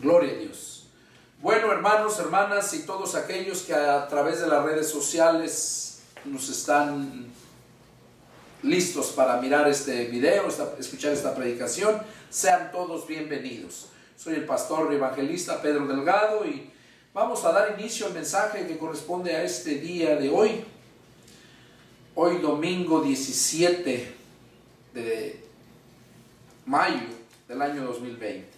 Gloria a Dios. Bueno, hermanos, hermanas y todos aquellos que a través de las redes sociales nos están listos para mirar este video, escuchar esta predicación, sean todos bienvenidos. Soy el pastor evangelista Pedro Delgado y vamos a dar inicio al mensaje que corresponde a este día de hoy. Hoy domingo 17 de mayo del año 2020.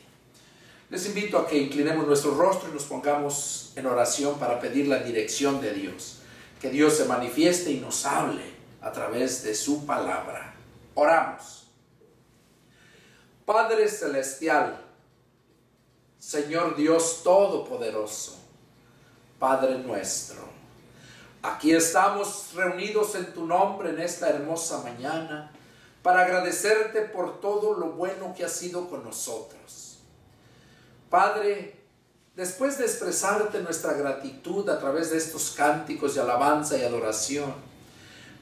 Les invito a que inclinemos nuestro rostro y nos pongamos en oración para pedir la dirección de Dios. Que Dios se manifieste y nos hable a través de su palabra. Oramos. Padre Celestial, Señor Dios Todopoderoso, Padre nuestro, aquí estamos reunidos en tu nombre en esta hermosa mañana para agradecerte por todo lo bueno que has sido con nosotros. Padre, después de expresarte nuestra gratitud a través de estos cánticos de alabanza y adoración,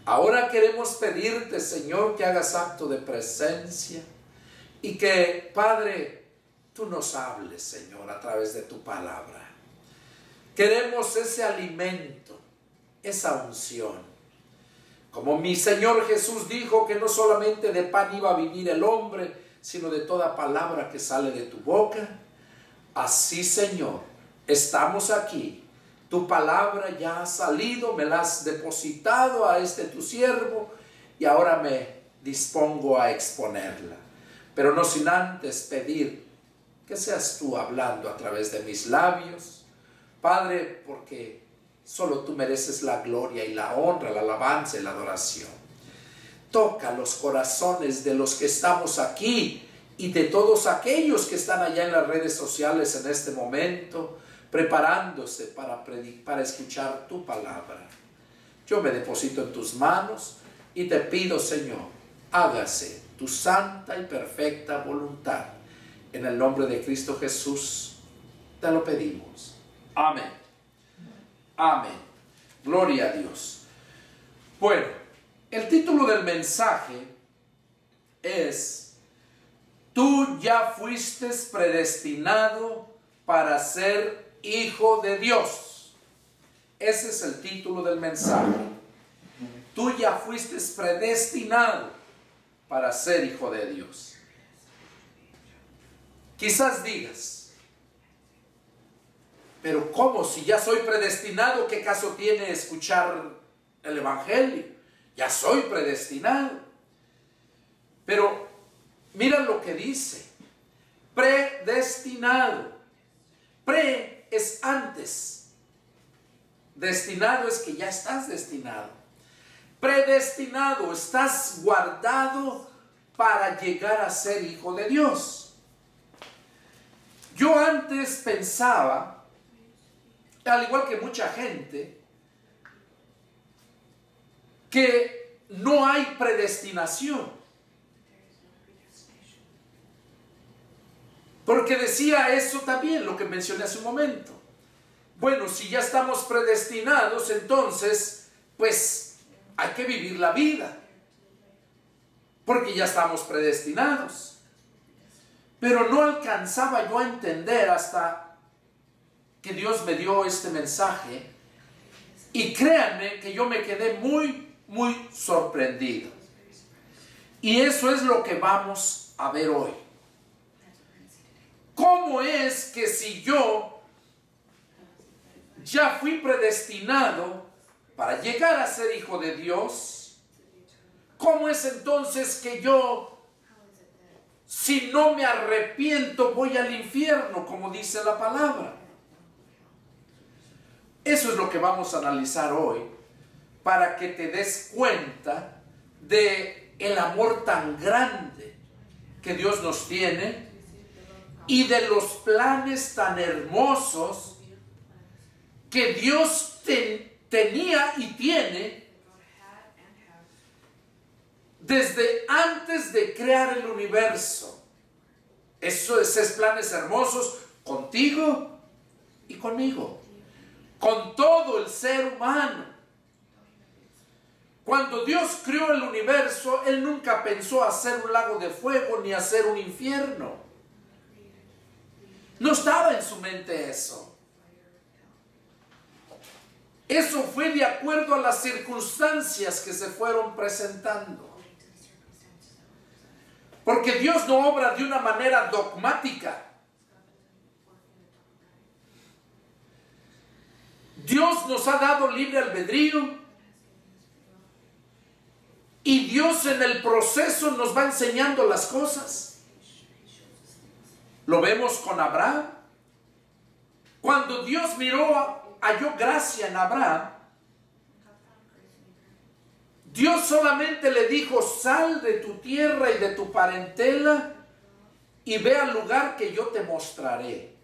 ahora queremos pedirte, Señor, que hagas acto de presencia y que, Padre, tú nos hables, Señor, a través de tu palabra. Queremos ese alimento, esa unción. Como mi Señor Jesús dijo que no solamente de pan iba a vivir el hombre, sino de toda palabra que sale de tu boca. Así, Señor, estamos aquí. Tu palabra ya ha salido, me la has depositado a tu siervo y ahora me dispongo a exponerla. Pero no sin antes pedir que seas tú hablando a través de mis labios, Padre, porque solo tú mereces la gloria y la honra, la alabanza y la adoración. Toca los corazones de los que estamos aquí y de todos aquellos que están allá en las redes sociales en este momento, preparándose para escuchar tu palabra. Yo me deposito en tus manos y te pido, Señor, hágase tu santa y perfecta voluntad. En el nombre de Cristo Jesús te lo pedimos. Amén. Amén. Gloria a Dios. Bueno, el título del mensaje es: tú ya fuiste predestinado para ser hijo de Dios. Ese es el título del mensaje. Tú ya fuiste predestinado para ser hijo de Dios. Quizás digas, pero ¿cómo? Si ya soy predestinado, ¿qué caso tiene escuchar el evangelio? Ya soy predestinado. Pero mira lo que dice: predestinado. Pre es antes. Destinado es que ya estás destinado. Predestinado, estás guardado para llegar a ser hijo de Dios. Yo antes pensaba, al igual que mucha gente, que no hay predestinación. Porque decía eso también, lo que mencioné hace un momento. Bueno, si ya estamos predestinados, entonces, pues, hay que vivir la vida. Porque ya estamos predestinados. Pero no alcanzaba yo a entender hasta que Dios me dio este mensaje. Y créanme que yo me quedé muy, muy sorprendido. Y eso es lo que vamos a ver hoy. ¿Cómo es que si yo ya fui predestinado para llegar a ser hijo de Dios, cómo es entonces que yo, si no me arrepiento, voy al infierno, como dice la palabra? Eso es lo que vamos a analizar hoy, para que te des cuenta de el amor tan grande que Dios nos tiene y de los planes tan hermosos que Dios tenía y tiene desde antes de crear el universo. Esos planes hermosos contigo y conmigo, con todo el ser humano. Cuando Dios creó el universo, Él nunca pensó hacer un lago de fuego ni hacer un infierno. No estaba en su mente eso. Eso fue de acuerdo a las circunstancias que se fueron presentando. Porque Dios no obra de una manera dogmática. Dios nos ha dado libre albedrío y Dios en el proceso nos va enseñando las cosas. Lo vemos con Abraham. Cuando Dios halló gracia en Abraham, Dios solamente le dijo: sal de tu tierra y de tu parentela y ve al lugar que yo te mostraré.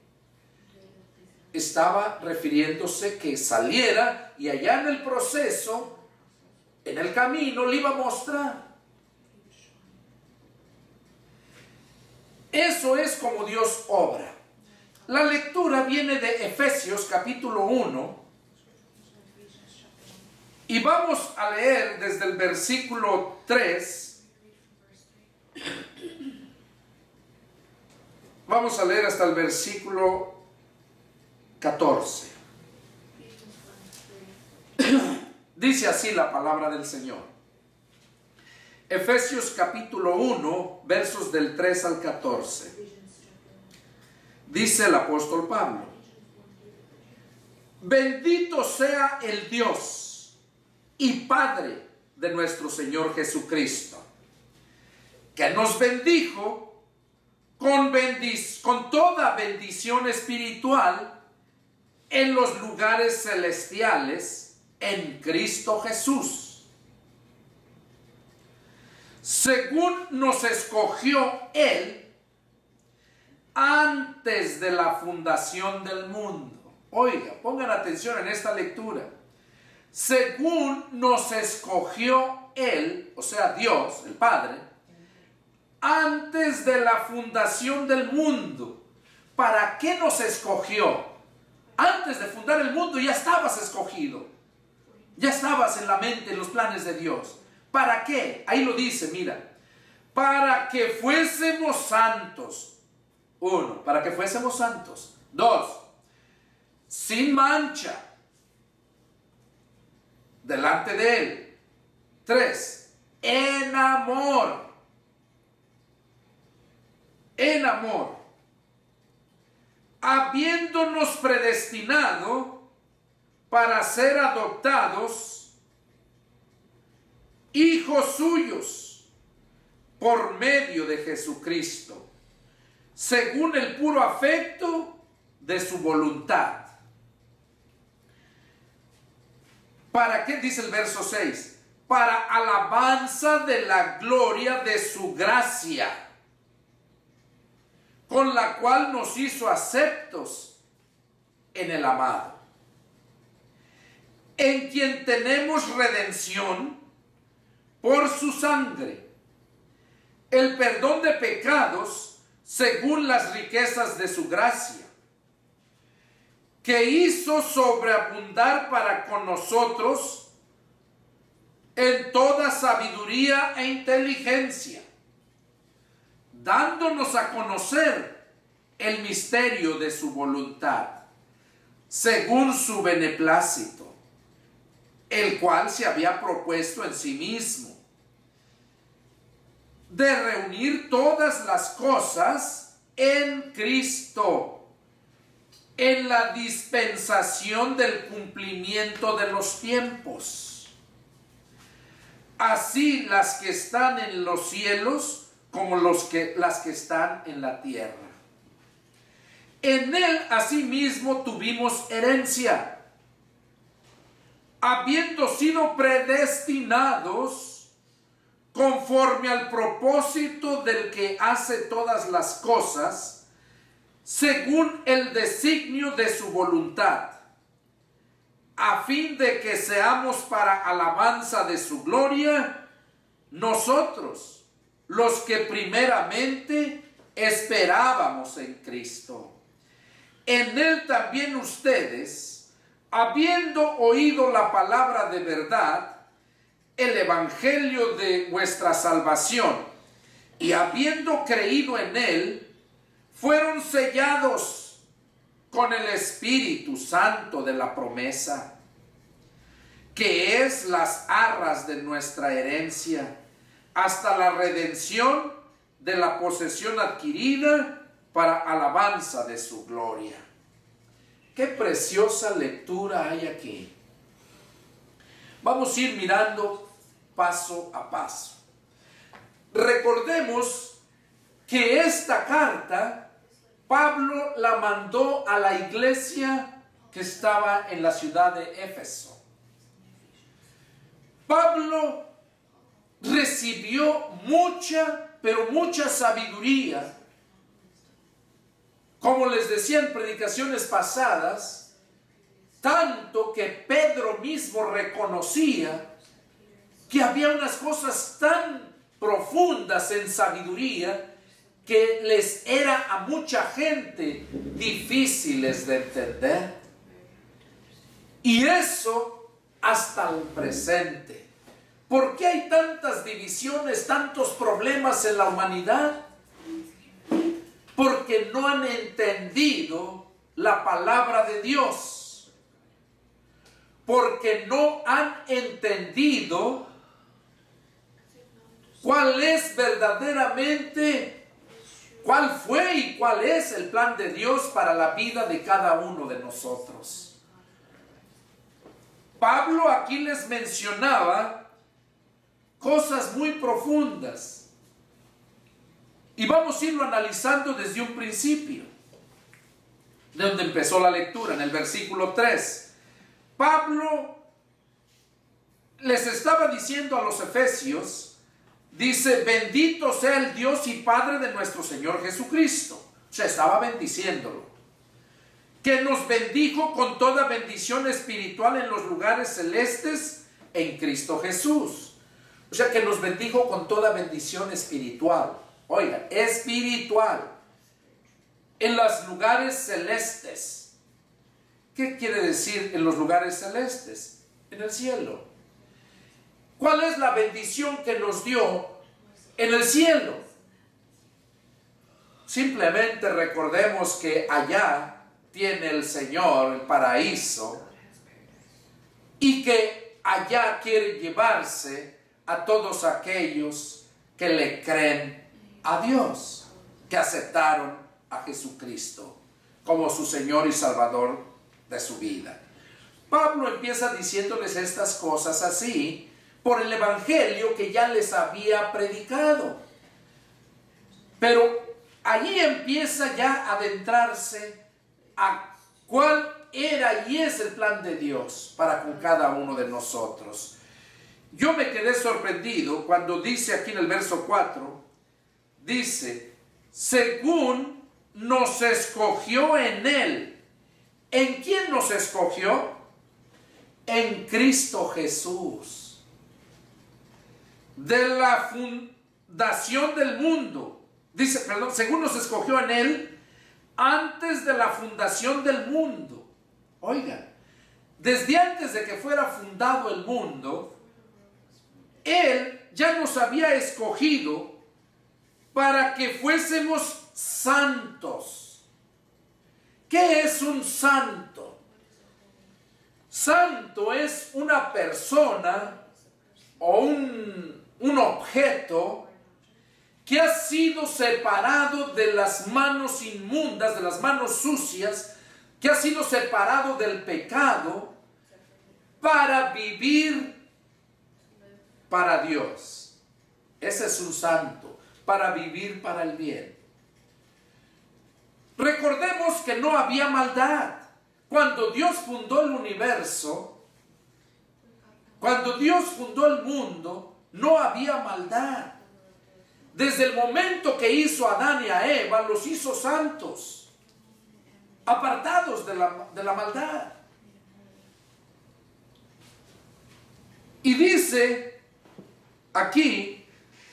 Estaba refiriéndose que saliera y allá en el proceso, en el camino, le iba a mostrar. Eso es como Dios obra. La lectura viene de Efesios capítulo 1 y vamos a leer desde el versículo 3. Vamos a leer hasta el versículo 14. Dice así la palabra del Señor. Efesios capítulo 1, versos del 3 al 14. Dice el apóstol Pablo: bendito sea el Dios y Padre de nuestro Señor Jesucristo, que nos bendijo con toda bendición espiritual en los lugares celestiales en Cristo Jesús, según nos escogió Él antes de la fundación del mundo. Oiga, pongan atención en esta lectura. Según nos escogió Él, o sea Dios, el Padre, antes de la fundación del mundo. ¿Para qué nos escogió? Antes de fundar el mundo ya estabas escogido. Ya estabas en la mente, en los planes de Dios. ¿Para qué? Ahí lo dice, mira. Para que fuésemos santos. 1, para que fuésemos santos. 2, sin mancha delante de Él. 3, en amor. En amor. Habiéndonos predestinado para ser adoptados hijos suyos por medio de Jesucristo, según el puro afecto de su voluntad. ¿Para qué? Dice el verso 6. Para alabanza de la gloria de su gracia, con la cual nos hizo aceptos en el amado, en quien tenemos redención por su sangre, el perdón de pecados según las riquezas de su gracia, que hizo sobreabundar para con nosotros en toda sabiduría e inteligencia, dándonos a conocer el misterio de su voluntad, según su beneplácito, el cual se había propuesto en sí mismo, de reunir todas las cosas en Cristo, en la dispensación del cumplimiento de los tiempos, así las que están en los cielos como las que están en la tierra. En Él asimismo tuvimos herencia, habiendo sido predestinados conforme al propósito del que hace todas las cosas, según el designio de su voluntad, a fin de que seamos para alabanza de su gloria, nosotros, los que primeramente esperábamos en Cristo. En Él también ustedes, habiendo oído la palabra de verdad, el evangelio de vuestra salvación, y habiendo creído en Él, fueron sellados con el Espíritu Santo de la promesa, que es las arras de nuestra herencia, hasta la redención de la posesión adquirida para alabanza de su gloria. Qué preciosa lectura hay aquí. Vamos a ir mirando paso a paso. Recordemos que esta carta Pablo la mandó a la iglesia que estaba en la ciudad de Éfeso. Pablo recibió mucha, pero mucha sabiduría. Como les decía en predicaciones pasadas, tanto que Pedro mismo reconocía que había unas cosas tan profundas en sabiduría que les era a mucha gente difíciles de entender. Y eso hasta el presente. ¿Por qué hay tantas divisiones, tantos problemas en la humanidad? Porque no han entendido la palabra de Dios. Porque no han entendido cuál es verdaderamente, cuál fue y cuál es el plan de Dios para la vida de cada uno de nosotros. Pablo aquí les mencionaba cosas muy profundas. Y vamos a irlo analizando desde un principio, de donde empezó la lectura, en el versículo 3. Pablo les estaba diciendo a los efesios, dice, bendito sea el Dios y Padre de nuestro Señor Jesucristo. O sea, estaba bendiciéndolo. Que nos bendijo con toda bendición espiritual en los lugares celestes en Cristo Jesús. O sea, que nos bendijo con toda bendición espiritual. Oiga, espiritual. En los lugares celestes. ¿Qué quiere decir en los lugares celestes? En el cielo. ¿Cuál es la bendición que nos dio en el cielo? Simplemente recordemos que allá tiene el Señor el paraíso y que allá quiere llevarse a todos aquellos que le creen a Dios, que aceptaron a Jesucristo como su Señor y Salvador de su vida. Pablo empieza diciéndoles estas cosas así por el evangelio que ya les había predicado. Pero allí empieza ya a adentrarse a cuál era y es el plan de Dios para con cada uno de nosotros. Yo me quedé sorprendido cuando dice aquí en el verso 4, dice, según nos escogió en Él. ¿En quién nos escogió? En Cristo Jesús. De la fundación del mundo. Dice, perdón, según nos escogió en Él, antes de la fundación del mundo. Oiga, desde antes de que fuera fundado el mundo, Él ya nos había escogido para que fuésemos santos. ¿Qué es un santo? Santo es una persona o un objeto que ha sido separado de las manos inmundas, de las manos sucias, que ha sido separado del pecado para vivir para Dios. Ese es un santo, para vivir para el bien. Recordemos que no había maldad. Cuando Dios fundó el universo, cuando Dios fundó el mundo, no había maldad. Desde el momento que hizo a Adán y a Eva, los hizo santos, apartados de la maldad. Y dice aquí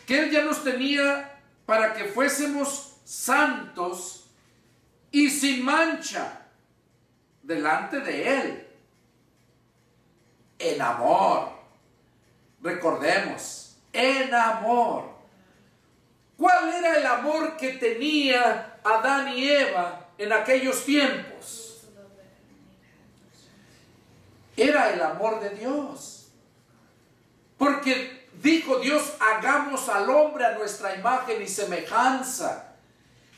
que Él ya nos tenía para que fuésemos santos y sin mancha delante de Él, en amor. Recordemos, en amor. ¿Cuál era el amor que tenía Adán y Eva en aquellos tiempos? era el amor de Dios. Porque dijo Dios, hagamos al hombre a nuestra imagen y semejanza.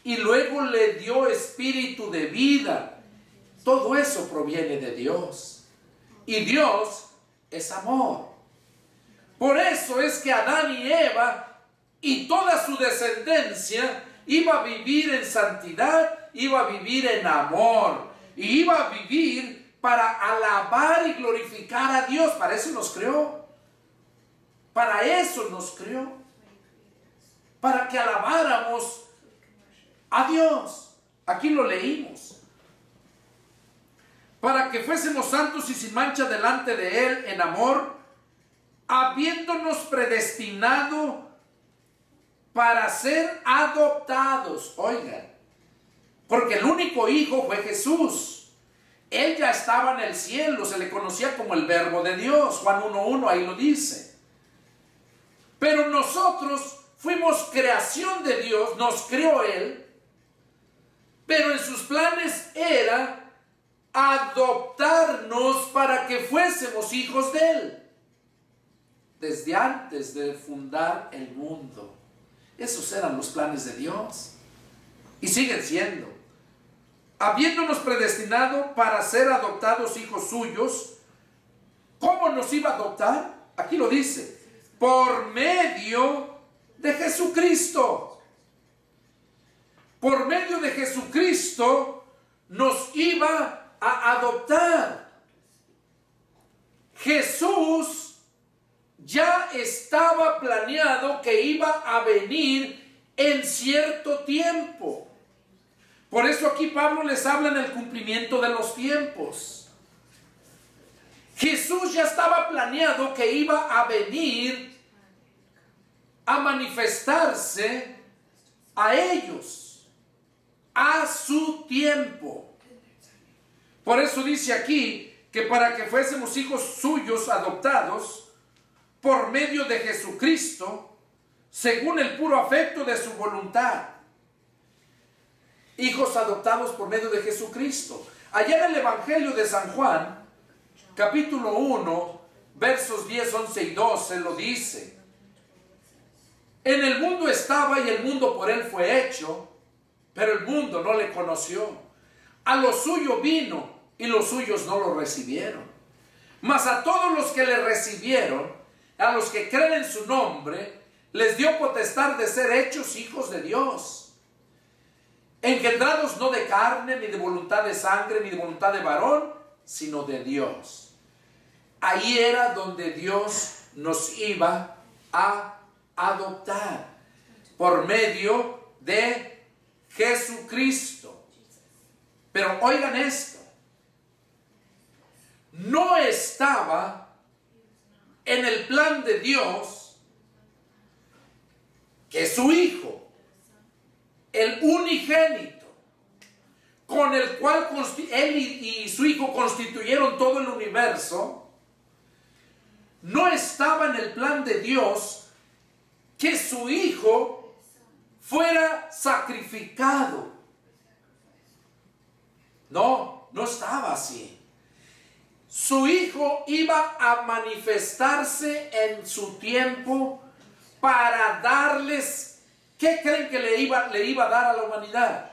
Y luego le dio espíritu de vida. Todo eso proviene de Dios. Y Dios es amor. Por eso es que Adán y Eva y toda su descendencia iba a vivir en santidad, iba a vivir en amor, y iba a vivir para alabar y glorificar a Dios. Para eso nos creó. Para eso nos creó. Para que alabáramos a Dios. Aquí lo leímos. Para que fuésemos santos y sin mancha delante de Él en amor, habiéndonos predestinado para ser adoptados. Oigan, porque el único hijo fue Jesús. Él ya estaba en el cielo, se le conocía como el Verbo de Dios. Juan 1:1 ahí lo dice. Pero nosotros fuimos creación de Dios, nos creó Él, pero en sus planes era adoptarnos para que fuésemos hijos de Él. Desde antes de fundar el mundo. Esos eran los planes de Dios. Y siguen siendo. Habiéndonos predestinado para ser adoptados hijos suyos. ¿Cómo nos iba a adoptar? Aquí lo dice. Por medio de Jesucristo. Por medio de Jesucristo nos iba a adoptar. Jesús ya estaba planeado que iba a venir en cierto tiempo. Por eso aquí Pablo les habla en el cumplimiento de los tiempos. Jesús ya estaba planeado que iba a venir a manifestarse a ellos a su tiempo. Por eso dice aquí que para que fuésemos hijos suyos adoptados por medio de Jesucristo, según el puro afecto de su voluntad. Hijos adoptados por medio de Jesucristo. Allá en el Evangelio de San Juan, capítulo 1, versos 10, 11 y 12, lo dice. En el mundo estaba y el mundo por él fue hecho, pero el mundo no le conoció. A lo suyo vino y los suyos no lo recibieron. Mas a todos los que le recibieron, a los que creen en su nombre, les dio potestad de ser hechos hijos de Dios. Engendrados no de carne, ni de voluntad de sangre, ni de voluntad de varón, sino de Dios. Ahí era donde Dios nos iba a adoptar. Por medio de Jesucristo. Pero oigan esto. No estaba en el plan de Dios que su Hijo, el unigénito, con el cual él y su Hijo constituyeron todo el universo, no estaba en el plan de Dios que su Hijo fuera sacrificado. No, no estaba así. Su Hijo iba a manifestarse en su tiempo para darles, ¿qué creen que le iba a dar a la humanidad?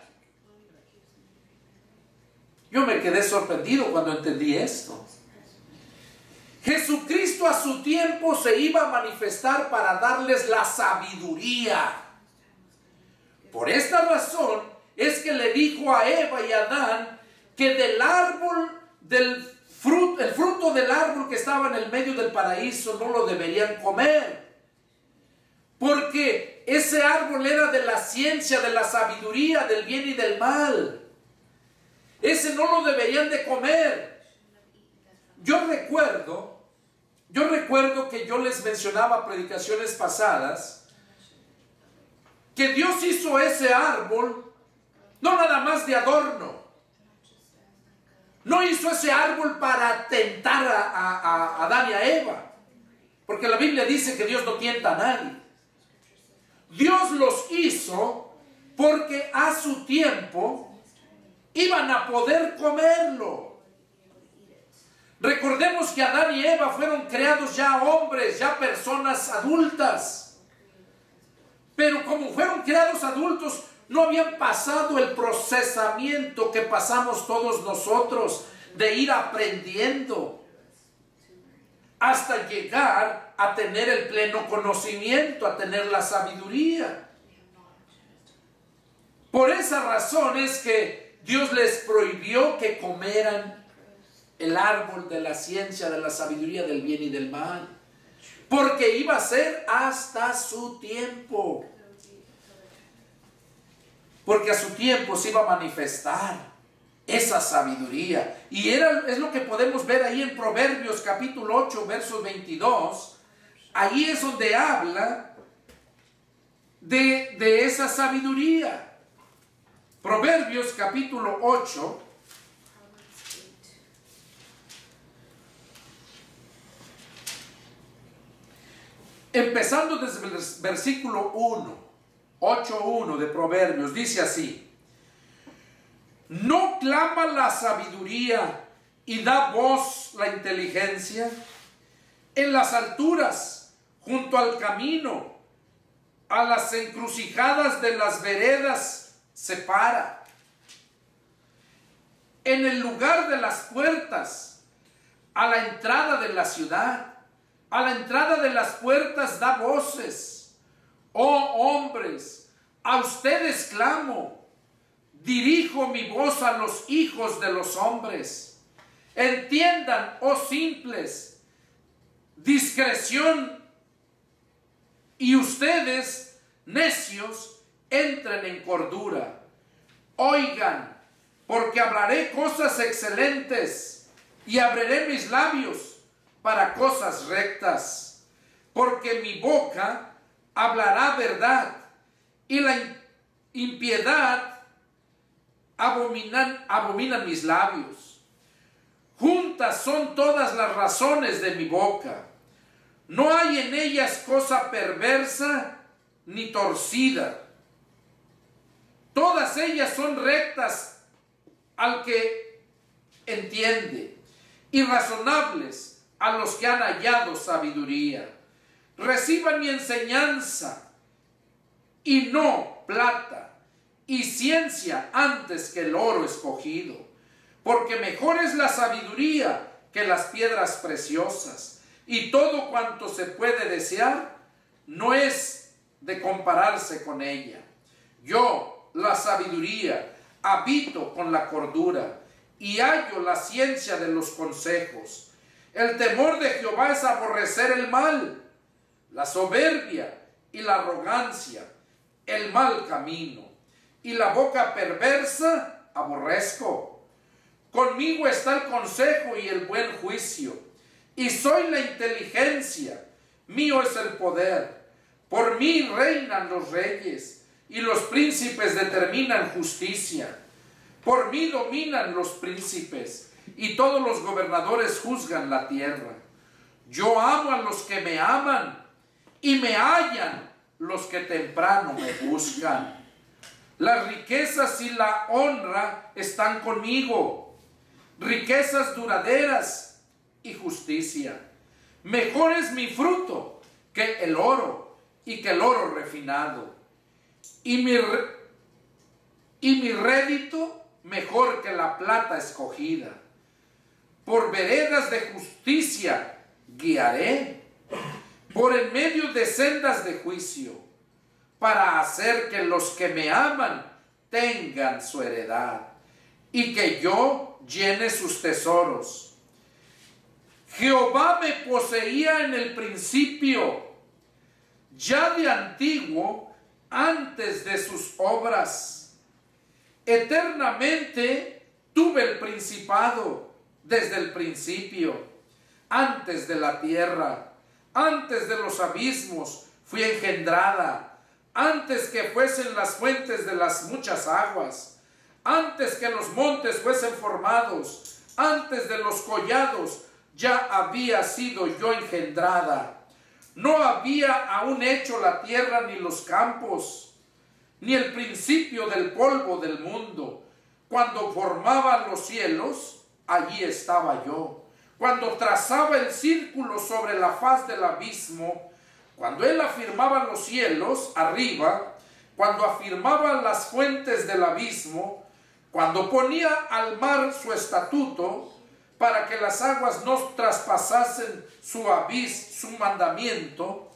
Yo me quedé sorprendido cuando entendí esto. Jesucristo a su tiempo se iba a manifestar para darles la sabiduría. Por esta razón es que le dijo a Eva y a Adán que del árbol el fruto del árbol que estaba en el medio del paraíso no lo deberían comer, porque ese árbol era de la ciencia, de la sabiduría, del bien y del mal. Ese no lo deberían de comer. Yo recuerdo que yo les mencionaba predicaciones pasadas que Dios hizo ese árbol no nada más de adorno. No hizo ese árbol para tentar a Adán y a Eva, porque la Biblia dice que Dios no tienta a nadie. Dios los hizo porque a su tiempo iban a poder comerlo. Recordemos que Adán y Eva fueron creados ya hombres, ya personas adultas. Pero como fueron creados adultos, no habían pasado el procesamiento que pasamos todos nosotros de ir aprendiendo hasta llegar a tener el pleno conocimiento, a tener la sabiduría. Por esa razón es que Dios les prohibió que comieran el árbol de la ciencia, de la sabiduría del bien y del mal, porque iba a ser hasta su tiempo, porque a su tiempo se iba a manifestar esa sabiduría. Y es lo que podemos ver ahí en Proverbios capítulo 8, versos 22. Ahí es donde habla de esa sabiduría. Proverbios capítulo 8. Empezando desde el versículo 1, 8:1 de Proverbios, dice así: ¿no clama la sabiduría y da voz la inteligencia? En las alturas, junto al camino, a las encrucijadas de las veredas se para. En el lugar de las puertas, a la entrada de la ciudad, a la entrada de las puertas da voces. Oh hombres, a ustedes clamo, dirijo mi voz a los hijos de los hombres. Entiendan, oh simples, discreción, y ustedes, necios, entren en cordura. Oigan, porque hablaré cosas excelentes y abriré mis labios para cosas rectas, porque mi boca hablará verdad y la impiedad abominan mis labios. Juntas son todas las razones de mi boca, no hay en ellas cosa perversa ni torcida. Todas ellas son rectas al que entiende, y razonables a los que han hallado sabiduría. Reciban mi enseñanza, y no plata, y ciencia antes que el oro escogido, porque mejor es la sabiduría que las piedras preciosas, y todo cuanto se puede desear no es de compararse con ella. Yo, la sabiduría, habito con la cordura, y hallo la ciencia de los consejos. El temor de Jehová es aborrecer el mal, la soberbia y la arrogancia, el mal camino, y la boca perversa aborrezco. Conmigo está el consejo y el buen juicio, y soy la inteligencia, mío es el poder. Por mí reinan los reyes, y los príncipes determinan justicia. Por mí dominan los príncipes, y todos los gobernadores juzgan la tierra. Yo amo a los que me aman, y me hallan los que temprano me buscan. Las riquezas y la honra están conmigo, riquezas duraderas y justicia. Mejor es mi fruto que el oro, y que el oro refinado. Y mi rédito mejor que la plata escogida. Por veredas de justicia guiaré, por en medio de sendas de juicio, para hacer que los que me aman tengan su heredad, y que yo llene sus tesoros. Jehová me poseía en el principio, ya de antiguo, antes de sus obras. Eternamente tuve el principado desde el principio, antes de la tierra, antes de los abismos fui engendrada, antes que fuesen las fuentes de las muchas aguas, antes que los montes fuesen formados, antes de los collados ya había sido yo engendrada. No había aún hecho la tierra ni los campos, ni el principio del polvo del mundo. Cuando formaba los cielos, allí estaba yo. cuando trazaba el círculo sobre la faz del abismo, cuando él afirmaba los cielos arriba, cuando afirmaba las fuentes del abismo, cuando ponía al mar su estatuto para que las aguas no traspasasen su mandamiento,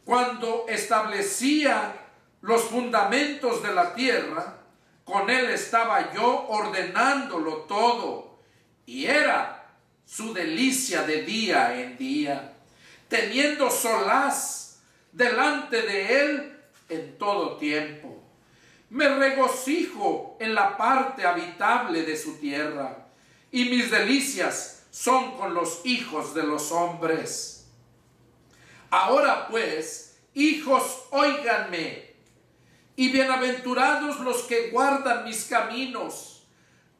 cuando establecía los fundamentos de la tierra, con él estaba yo ordenándolo todo, y era su delicia de día en día, teniendo solaz delante de él en todo tiempo. Me regocijo en la parte habitable de su tierra, y mis delicias son con los hijos de los hombres. Ahora pues, hijos, óiganme, y bienaventurados los que guardan mis caminos.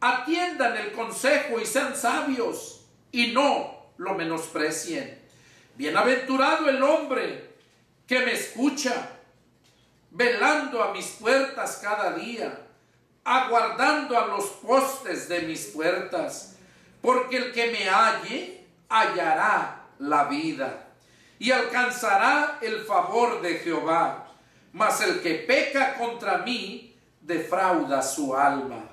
Atiendan el consejo y sean sabios, y no lo menosprecien. Bienaventurado el hombre que me escucha, velando a mis puertas cada día, aguardando a los postes de mis puertas, porque el que me halle hallará la vida y alcanzará el favor de Jehová. Mas el que peca contra mí defrauda su alma.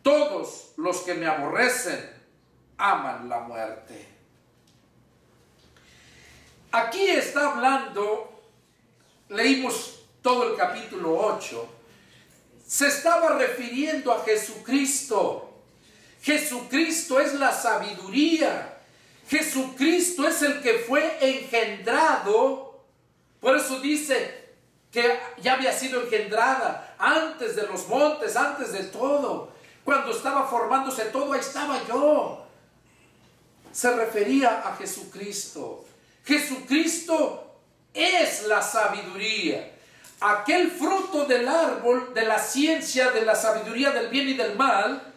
Todos los que me aborrecen aman la muerte. Aquí está hablando, leímos todo el capítulo 8, se estaba refiriendo a Jesucristo. Jesucristo es la sabiduría. Jesucristo es el que fue engendrado. Por eso dice que ya había sido engendrada antes de los montes, antes de todo. Cuando estaba formándose todo, ahí estaba yo. Se refería a Jesucristo. Jesucristo es la sabiduría. Aquel fruto del árbol de la ciencia, de la sabiduría del bien y del mal,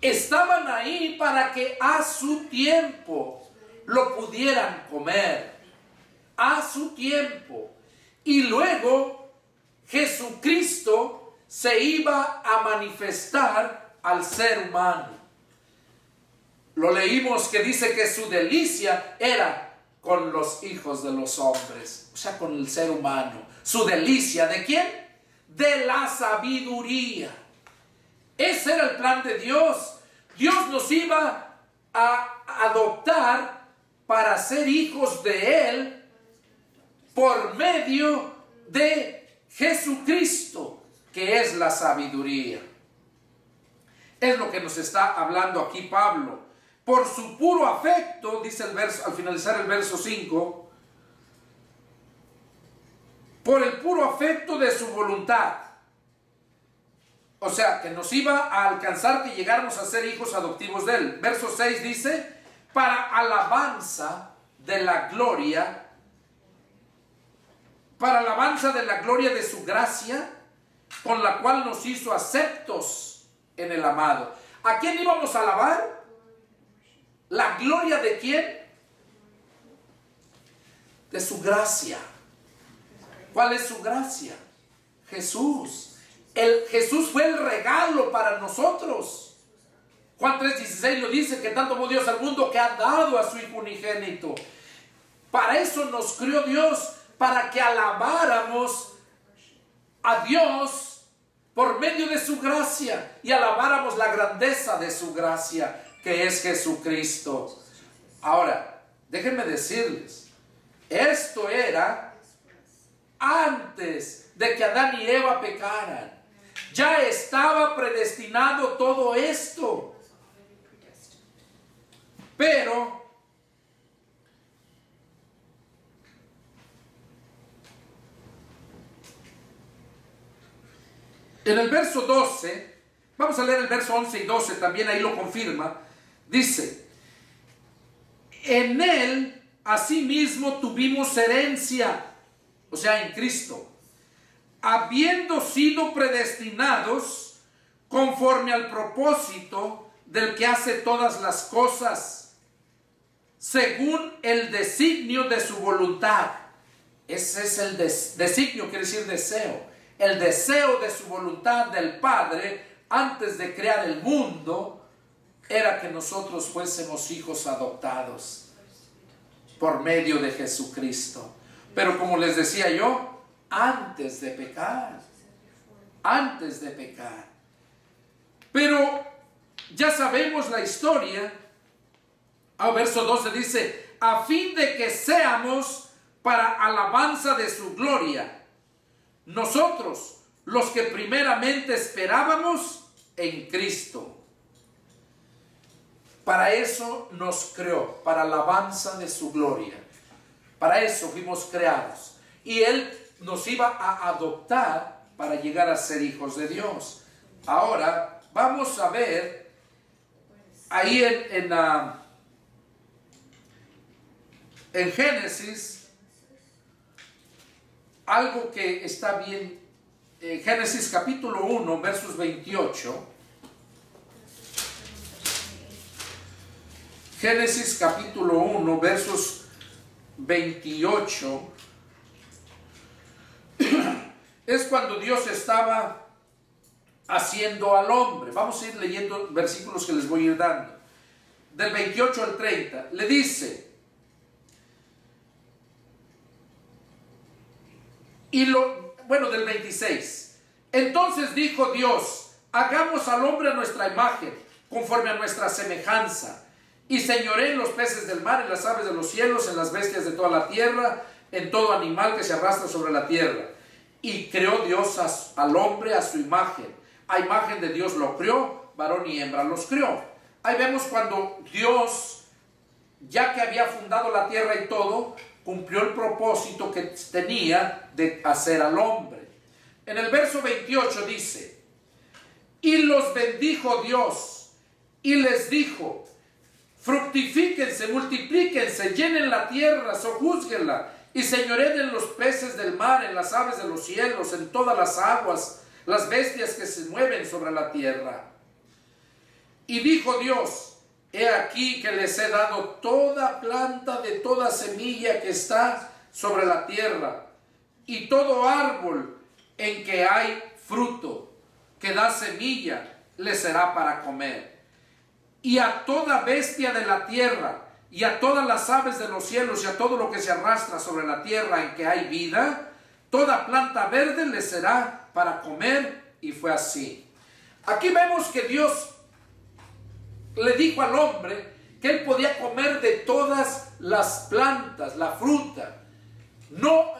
estaban ahí para que a su tiempo lo pudieran comer. A su tiempo. Y luego Jesucristo se iba a manifestar al ser humano. Lo leímos que dice que su delicia era con los hijos de los hombres, o sea, con el ser humano. Su delicia, ¿de quién? De la sabiduría. Ese era el plan de Dios. Dios nos iba a adoptar para ser hijos de Él por medio de Jesucristo, que es la sabiduría. Es lo que nos está hablando aquí Pablo. Por su puro afecto, dice el verso, al finalizar el verso 5, por el puro afecto de su voluntad. O sea, que nos iba a alcanzar que llegáramos a ser hijos adoptivos de Él. Verso 6 dice, para alabanza de la gloria, para alabanza de la gloria de su gracia, con la cual nos hizo aceptos en el amado. ¿A quién íbamos a alabar? ¿La gloria de quién? De su gracia. ¿Cuál es su gracia? Jesús. Jesús fue el regalo para nosotros. Juan 3:16 lo dice, que tanto amó Dios al mundo que ha dado a su Hijo unigénito. Para eso nos crió Dios, para que alabáramos a Dios por medio de su gracia y alabáramos la grandeza de su gracia, que es Jesucristo. Ahora, déjenme decirles, esto era antes de que Adán y Eva pecaran. Ya estaba predestinado todo esto. Pero en el verso 12, vamos a leer el verso 11 y 12, también ahí lo confirma. Dice, en Él asimismo tuvimos herencia, o sea, en Cristo, habiendo sido predestinados conforme al propósito del que hace todas las cosas, según el designio de su voluntad. Ese es el designio, quiere decir deseo. El deseo de su voluntad del Padre antes de crear el mundo, era que nosotros fuésemos hijos adoptados por medio de Jesucristo. Pero como les decía yo, antes de pecar. Antes de pecar. Pero ya sabemos la historia. Verso 12 dice, a fin de que seamos para alabanza de su gloria, nosotros, los que primeramente esperábamos en Cristo. Para eso nos creó, para alabanza de su gloria. Para eso fuimos creados. Y Él nos iba a adoptar para llegar a ser hijos de Dios. Ahora vamos a ver ahí en Génesis algo que está bien. Génesis capítulo 1 versos 28. Génesis capítulo 1 versos 28. Es cuando Dios estaba haciendo al hombre. Vamos a ir leyendo versículos que les voy a ir dando. Del 28 al 30. Le dice, del 26. Entonces dijo Dios, hagamos al hombre a nuestra imagen, conforme a nuestra semejanza, y señoreen los peces del mar, en las aves de los cielos, en las bestias de toda la tierra, en todo animal que se arrastra sobre la tierra. Y creó Dios al hombre a su imagen. A imagen de Dios lo creó, varón y hembra los creó. Ahí vemos cuando Dios, ya que había fundado la tierra y todo, cumplió el propósito que tenía de hacer al hombre. En el verso 28 dice, y los bendijo Dios, y les dijo, fructifíquense, multiplíquense, llenen la tierra, sojúzguenla, y señoreen en los peces del mar, en las aves de los cielos, en todas las aguas, las bestias que se mueven sobre la tierra. Y dijo Dios, he aquí que les he dado toda planta de toda semilla que está sobre la tierra, y todo árbol en que hay fruto, que da semilla, les será para comer. Y a toda bestia de la tierra, y a todas las aves de los cielos, y a todo lo que se arrastra sobre la tierra en que hay vida, toda planta verde les será para comer. Y fue así. Aquí vemos que Dios le dijo al hombre que él podía comer de todas las plantas, la fruta. No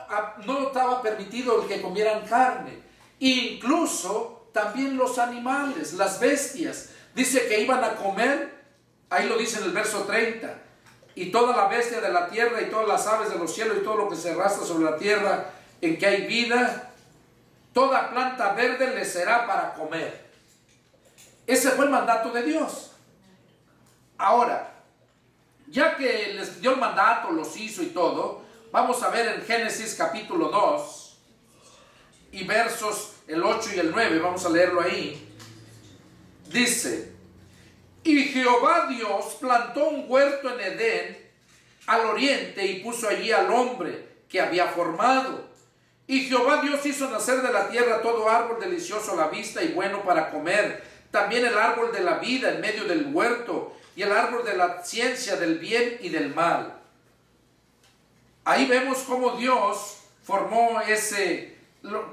estaba permitido el que comieran carne. Incluso también los animales, las bestias. Dice que iban a comer, ahí lo dice en el verso 30, y toda la bestia de la tierra, y todas las aves de los cielos, y todo lo que se arrastra sobre la tierra en que hay vida, toda planta verde les será para comer. Ese fue el mandato de Dios. Ahora, ya que les dio el mandato, los hizo y todo, vamos a ver en Génesis capítulo 2 y versos el 8 y el 9, vamos a leerlo ahí. Dice, y Jehová Dios plantó un huerto en Edén al oriente y puso allí al hombre que había formado. Y Jehová Dios hizo nacer de la tierra todo árbol delicioso a la vista y bueno para comer, también el árbol de la vida en medio del huerto y el árbol de la ciencia del bien y del mal. Ahí vemos cómo Dios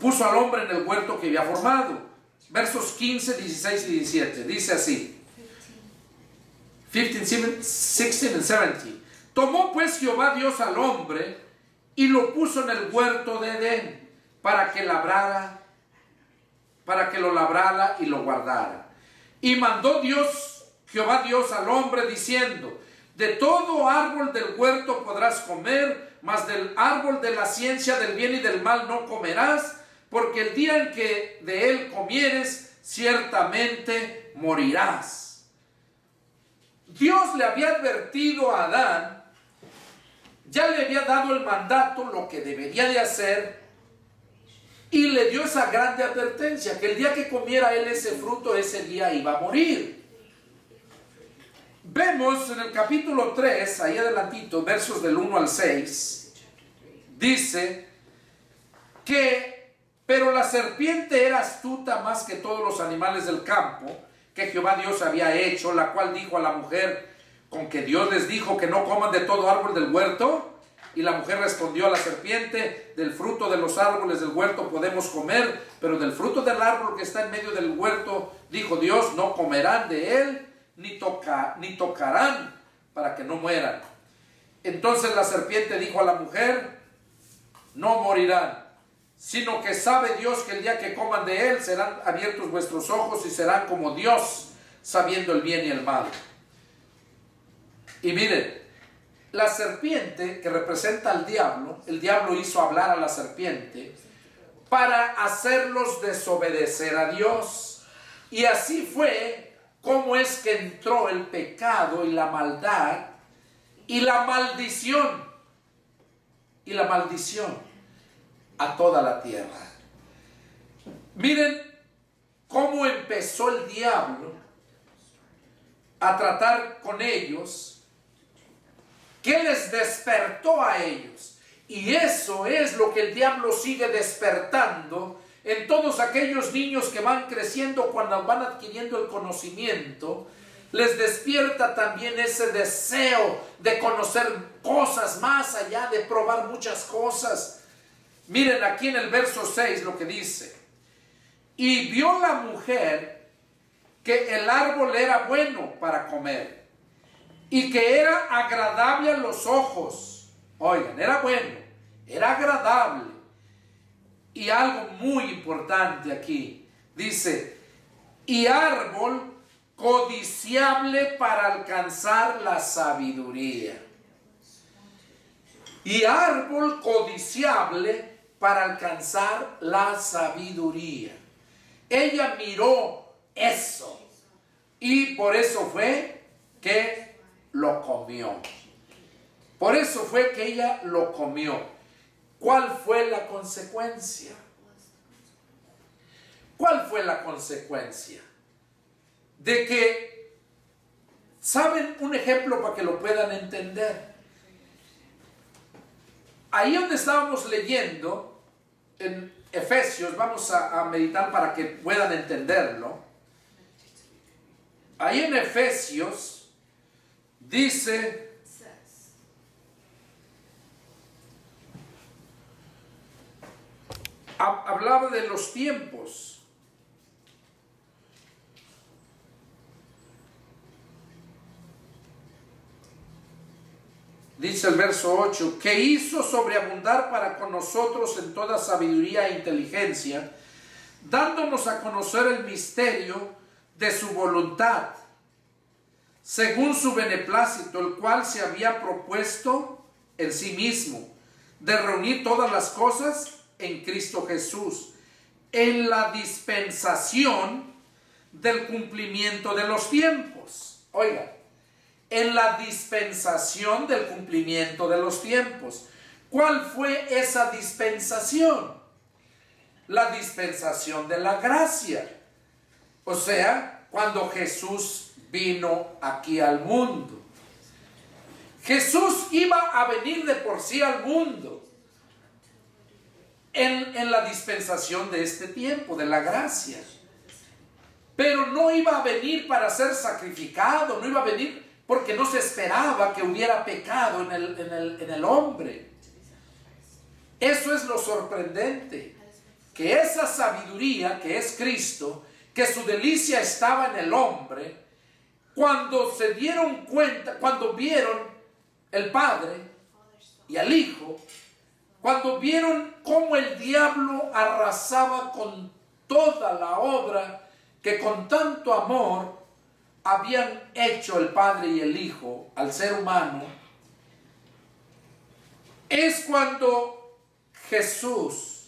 puso al hombre en el huerto que había formado. Versos 15, 16 y 17. Dice así. 15, 16 y 17. Tomó pues Jehová Dios al hombre y lo puso en el huerto de Edén para que lo labrara y lo guardara. Y mandó Jehová Dios al hombre diciendo, de todo árbol del huerto podrás comer, mas del árbol de la ciencia del bien y del mal no comerás, porque el día en que de él comieres, ciertamente morirás. Dios le había advertido a Adán, ya le había dado el mandato, lo que debería de hacer, y le dio esa grande advertencia, que el día que comiera él ese fruto, ese día iba a morir. Vemos en el capítulo 3, ahí adelantito, versos del 1 al 6, dice que, pero la serpiente era astuta más que todos los animales del campo que Jehová Dios había hecho, la cual dijo a la mujer: ¿con que Dios les dijo que no coman de todo árbol del huerto? Y la mujer respondió a la serpiente: del fruto de los árboles del huerto podemos comer, pero del fruto del árbol que está en medio del huerto, dijo Dios, no comerán de él, ni tocarán, para que no mueran. Entonces la serpiente dijo a la mujer: no morirán, sino que sabe Dios que el día que coman de él serán abiertos vuestros ojos y serán como Dios, sabiendo el bien y el mal. Y miren, la serpiente, que representa al diablo, el diablo hizo hablar a la serpiente para hacerlos desobedecer a Dios. Y así fue como es que entró el pecado y la maldad y la maldición a toda la tierra. Miren cómo empezó el diablo a tratar con ellos. ¿Qué les despertó a ellos? Y eso es lo que el diablo sigue despertando en todos aquellos niños que van creciendo. Cuando van adquiriendo el conocimiento, les despierta también ese deseo de conocer cosas más allá, de probar muchas cosas. Miren aquí en el verso 6 lo que dice: y vio la mujer que el árbol era bueno para comer y que era agradable a los ojos. Oigan, era bueno, era agradable. Y algo muy importante aquí, dice: y árbol codiciable para alcanzar la sabiduría. Y árbol codiciable para alcanzar la sabiduría. Ella miró eso y por eso fue que lo comió. Por eso fue que ella lo comió. ¿Cuál fue la consecuencia? ¿Cuál fue la consecuencia? De que, ¿saben un ejemplo para que lo puedan entender? Ahí donde estábamos leyendo, en Efesios, vamos a meditar para que puedan entenderlo. Ahí en Efesios dice: hablaba de los tiempos. Dice el verso 8, que hizo sobreabundar para con nosotros en toda sabiduría e inteligencia, dándonos a conocer el misterio de su voluntad, según su beneplácito, el cual se había propuesto en sí mismo, de reunir todas las cosas en Cristo Jesús, en la dispensación del cumplimiento de los tiempos. Oiga, en la dispensación del cumplimiento de los tiempos. ¿Cuál fue esa dispensación? La dispensación de la gracia. O sea, cuando Jesús vino aquí al mundo. Jesús iba a venir de por sí al mundo en la dispensación de este tiempo, de la gracia. Pero no iba a venir para ser sacrificado, no iba a venir porque no se esperaba que hubiera pecado en el hombre. Eso es lo sorprendente, que esa sabiduría que es Cristo, que su delicia estaba en el hombre, cuando se dieron cuenta, cuando vieron el Padre y al Hijo, cuando vieron cómo el diablo arrasaba con toda la obra que con tanto amor habían hecho el Padre y el Hijo al ser humano, es cuando Jesús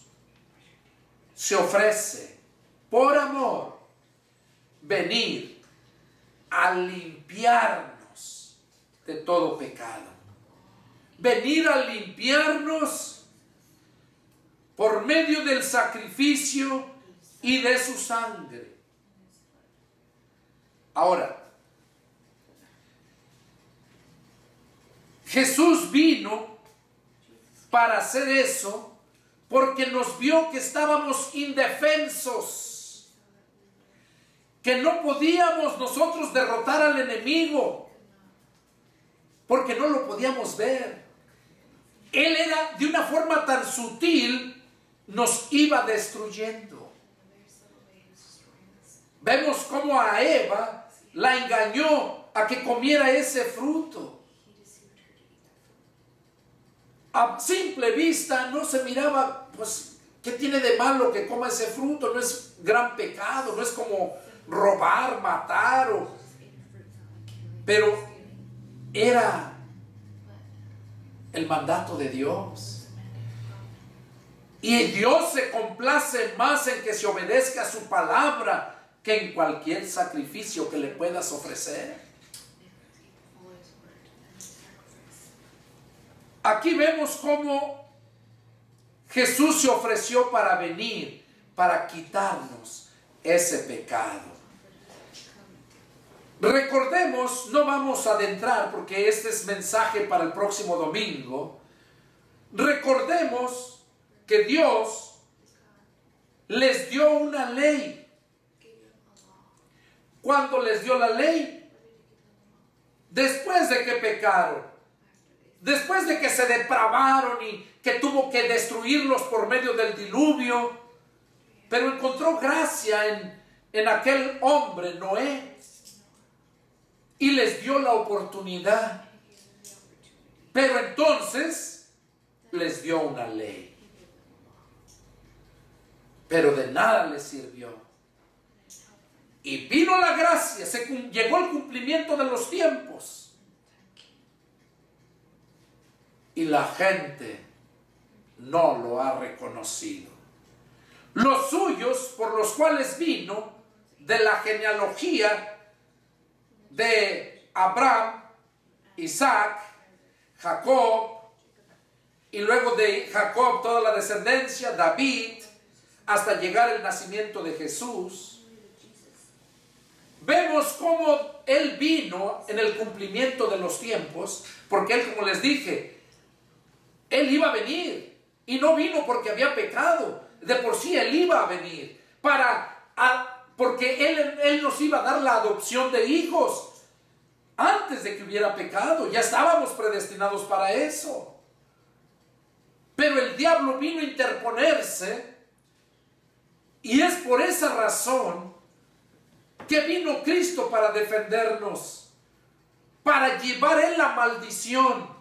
se ofrece por amor venir a limpiarnos de todo pecado, venir a limpiarnos por medio del sacrificio y de su sangre. Ahora, Jesús vino para hacer eso porque nos vio que estábamos indefensos, que no podíamos nosotros derrotar al enemigo, porque no lo podíamos ver. Él era de una forma tan sutil, nos iba destruyendo. Vemos cómo a Eva la engañó a que comiera ese fruto. A simple vista no se miraba, pues, ¿qué tiene de malo que coma ese fruto? No es gran pecado, no es como robar, matar, pero era el mandato de Dios. Y Dios se complace más en que se obedezca a su palabra que en cualquier sacrificio que le puedas ofrecer. Aquí vemos cómo Jesús se ofreció para venir, para quitarnos ese pecado. Recordemos, no vamos a adentrar porque este es mensaje para el próximo domingo. Recordemos que Dios les dio una ley. ¿Cuándo les dio la ley? Después de que pecaron. Después de que se depravaron y que tuvo que destruirlos por medio del diluvio. Pero encontró gracia en aquel hombre, Noé. Y les dio la oportunidad. Pero entonces les dio una ley. Pero de nada les sirvió. Y vino la gracia, llegó el cumplimiento de los tiempos. Y la gente no lo ha reconocido. Los suyos, por los cuales vino, de la genealogía de Abraham, Isaac, Jacob, y luego de Jacob toda la descendencia, David, hasta llegar el nacimiento de Jesús. Vemos cómo Él vino en el cumplimiento de los tiempos, porque Él, como les dije, Él iba a venir, y no vino porque había pecado. De por sí Él iba a venir, porque Él nos iba a dar la adopción de hijos, antes de que hubiera pecado. Ya estábamos predestinados para eso. Pero el diablo vino a interponerse, y es por esa razón que vino Cristo para defendernos, para llevar Él la maldición.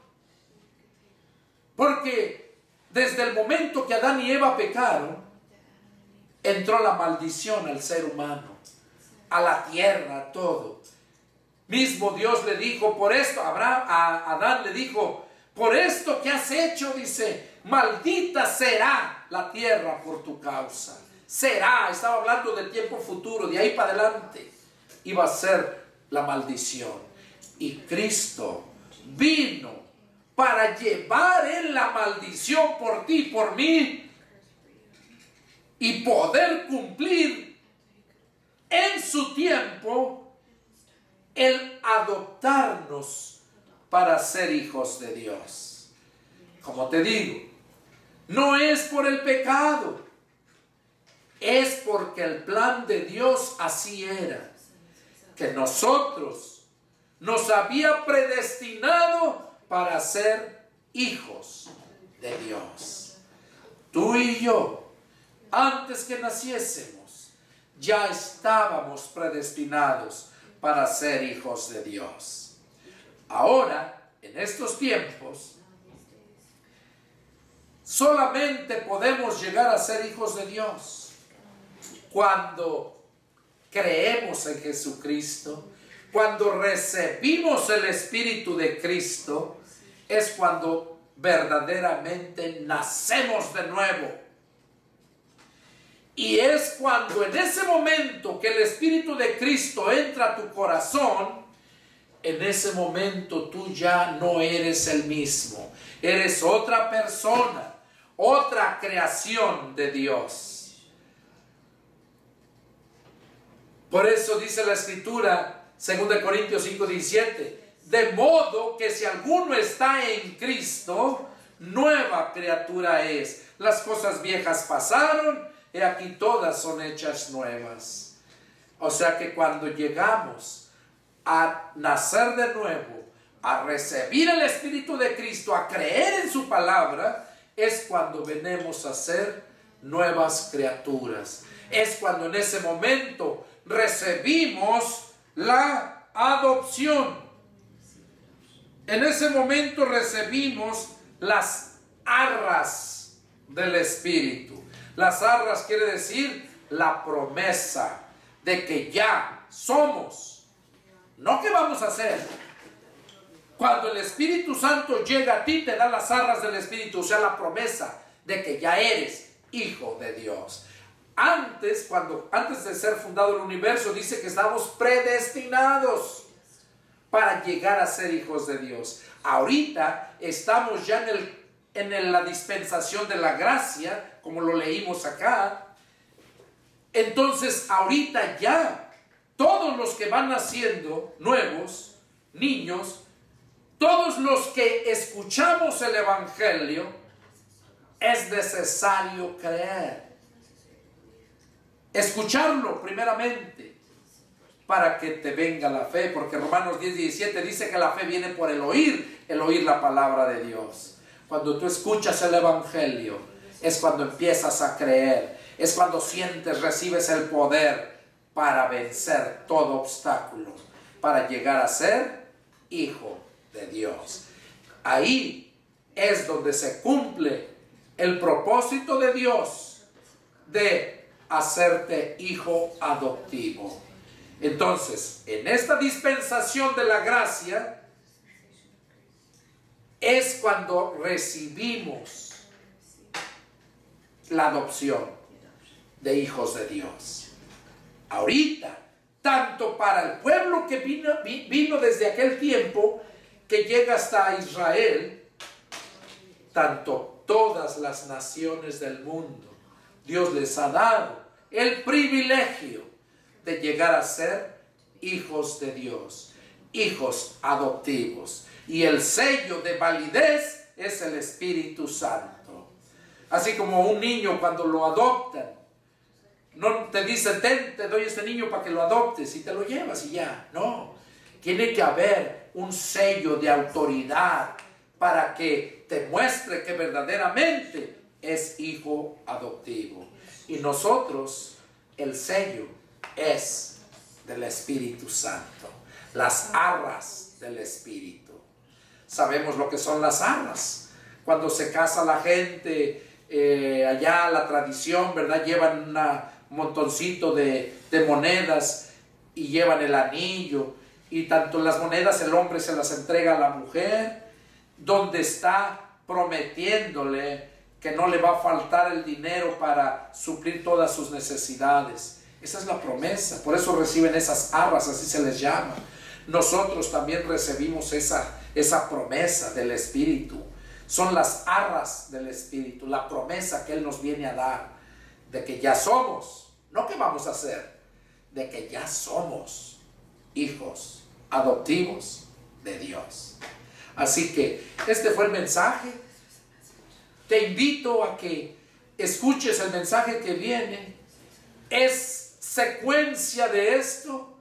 Porque desde el momento que Adán y Eva pecaron, entró la maldición al ser humano, a la tierra, a todo. Mismo Dios le dijo, por esto, a Adán le dijo, por esto que has hecho, dice, maldita será la tierra por tu causa. Será, estaba hablando del tiempo futuro, de ahí para adelante iba a ser la maldición. Y Cristo vino para llevar en la maldición por ti y por mí, y poder cumplir en su tiempo el adoptarnos para ser hijos de Dios. Como te digo, no es por el pecado, es porque el plan de Dios así era, que nosotros nos había predestinado para ser hijos de Dios. Tú y yo, antes que naciésemos, ya estábamos predestinados para ser hijos de Dios. Ahora, en estos tiempos, solamente podemos llegar a ser hijos de Dios cuando creemos en Jesucristo, cuando recibimos el Espíritu de Cristo, es cuando verdaderamente nacemos de nuevo. Y es cuando en ese momento que el Espíritu de Cristo entra a tu corazón, en ese momento tú ya no eres el mismo. Eres otra persona, otra creación de Dios. Por eso dice la Escritura, 2 Corintios 5:17, de modo que si alguno está en Cristo, nueva criatura es. Las cosas viejas pasaron, y aquí todas son hechas nuevas. O sea que cuando llegamos a nacer de nuevo, a recibir el Espíritu de Cristo, a creer en su palabra, es cuando venimos a ser nuevas criaturas. Es cuando en ese momento recibimos la adopción. En ese momento recibimos las arras del Espíritu. Las arras quiere decir la promesa de que ya somos, no que vamos a ser. Cuando el Espíritu Santo llega a ti, te da las arras del Espíritu, o sea, la promesa de que ya eres hijo de Dios. Antes de ser fundado el universo, dice que estamos predestinados para llegar a ser hijos de Dios. Ahorita estamos ya en la dispensación de la gracia, como lo leímos acá. Entonces, ahorita ya, todos los que van naciendo nuevos, niños, todos los que escuchamos el Evangelio, es necesario creer. Escucharlo primeramente para que te venga la fe, porque Romanos 10:17 dice que la fe viene por el oír la palabra de Dios. Cuando tú escuchas el Evangelio, es cuando empiezas a creer, es cuando recibes el poder para vencer todo obstáculo, para llegar a ser hijo de Dios. Ahí es donde se cumple el propósito de Dios de hacerte hijo adoptivo. Entonces, en esta dispensación de la gracia es cuando recibimos la adopción de hijos de Dios. Ahorita, tanto para el pueblo que vino desde aquel tiempo, que llega hasta Israel, tanto todas las naciones del mundo, Dios les ha dado el privilegio de llegar a ser hijos de Dios, hijos adoptivos. Y el sello de validez es el Espíritu Santo. Así como un niño cuando lo adoptan, no te dicen, te doy este niño para que lo adoptes y te lo llevas y ya. No, tiene que haber un sello de autoridad para que te muestre que verdaderamente es hijo adoptivo. Y nosotros, el sello es del Espíritu Santo, las arras del Espíritu. Sabemos lo que son las arras. Cuando se casa la gente, allá la tradición, ¿verdad? Llevan un montoncito de monedas y llevan el anillo. Y tanto las monedas el hombre se las entrega a la mujer, donde está prometiéndole que no le va a faltar el dinero para suplir todas sus necesidades. Esa es la promesa. Por eso reciben esas arras, así se les llama. Nosotros también recibimos esa promesa del Espíritu. Son las arras del Espíritu, la promesa que Él nos viene a dar, de que ya somos, no que vamos a ser, de que ya somos hijos adoptivos de Dios. Así que este fue el mensaje. Te invito a que escuches el mensaje que viene. Es secuencia de esto,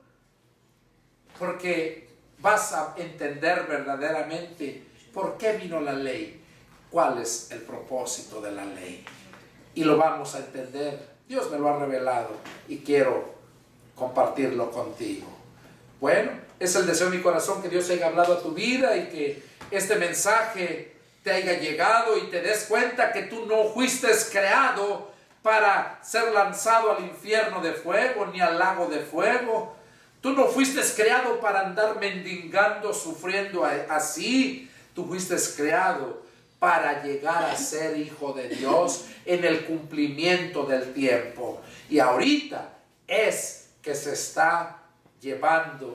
porque vas a entender verdaderamente por qué vino la ley, cuál es el propósito de la ley. Y lo vamos a entender. Dios me lo ha revelado y quiero compartirlo contigo. Bueno, es el deseo de mi corazón que Dios haya hablado a tu vida y que este mensaje te haya llegado y te des cuenta que tú no fuiste creado para ser lanzado al infierno de fuego ni al lago de fuego. Tú no fuiste creado para andar mendigando, sufriendo así. Tú fuiste creado para llegar a ser hijo de Dios en el cumplimiento del tiempo. Y ahorita es que se está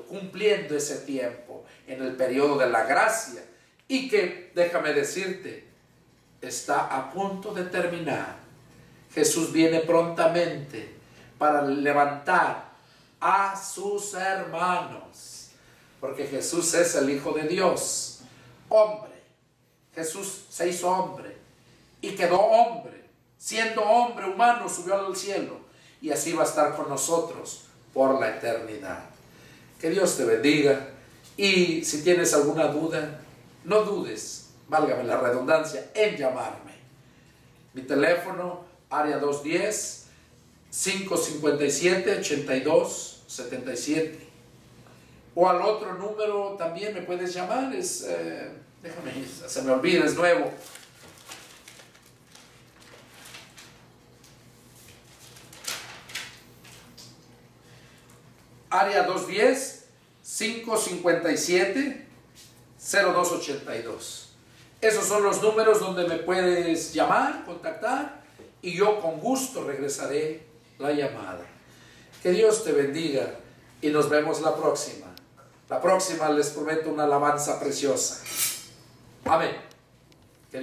cumpliendo ese tiempo en el periodo de la gracia, y que, déjame decirte, está a punto de terminar. Jesús viene prontamente para levantar a sus hermanos, porque Jesús es el Hijo de Dios, hombre. Jesús se hizo hombre y quedó hombre. Siendo hombre humano, subió al cielo, y así va a estar con nosotros por la eternidad. Que Dios te bendiga. Y si tienes alguna duda, no dudes, válgame la redundancia, en llamarme. Mi teléfono, área 210-557-8277. O al otro número también me puedes llamar, déjame, se me olvida, es nuevo. Área 210-557-0282. Esos son los números donde me puedes llamar, contactar, y yo con gusto regresaré la llamada. Que Dios te bendiga y nos vemos la próxima. La próxima les prometo una alabanza preciosa. Amén.